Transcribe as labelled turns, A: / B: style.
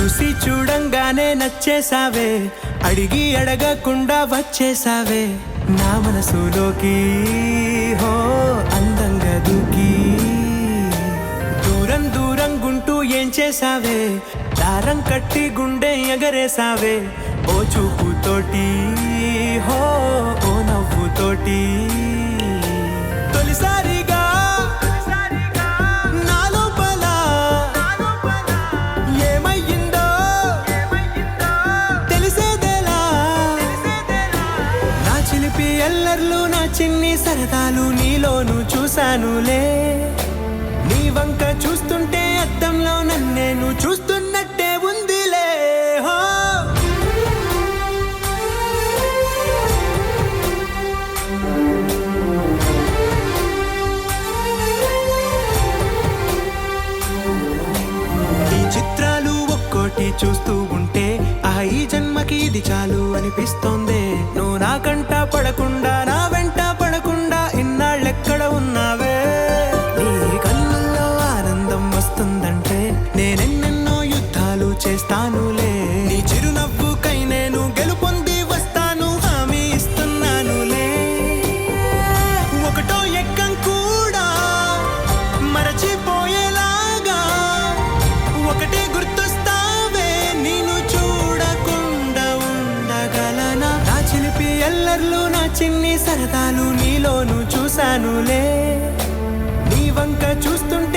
A: చూసి చూడంగానే నచ్చేసావే, అడిగి అడగకుండా వచ్చేసావే నా మనసులోకి. హో అందంగా దూకి దూరం దూరం గుంటూ ఏం చేసావే, దారం కట్టి గుండె ఎగరేసావే ఓ చూపుతోటి, హో ఓ నవ్వుతోటి. తొలిసారిగా నా లోపల ఏమయ్యిందో తెలిసేదేలా. నా చిలిపి ఎల్లర్లు నా చిన్ని సరదాలు నీలోను చూశానులే. నీ వంక చూస్తుంటే అద్దంలో నన్నేను చూస్తున్నట్టే ఉందిలే. హో ఈ చిత్రాలు ఒక్కోటి చూస్తూ ఉంటే ఈ జన్మకి ఇది చాలు అనిపిస్తోందే. నువ్వు నా కంట పడకుండా నా వెంట పడకుండా ఇన్నాళ్ళెక్కడ ఉన్నావే. నీ కళ్ళల్లో ఆనందం వస్తుందంటే నేనెన్నెన్నో యుద్ధాలు చేస్తానులే. నీ చిరునవ్వుకై నేను గెలుపొంది వస్తాను హామీ ఇస్తున్నానులే. ఒకటో ఎక్కం కూడా మరచిపోయేలాగా ఒకటే గుర్తొస్తావే, నేను చూడకుండా ఉండగలనా. నా చిలిపి ఎల్లర్లు నా చిన్ని సరదాలు నీలోను చూశానులే. నీ వంక చూస్తుంటే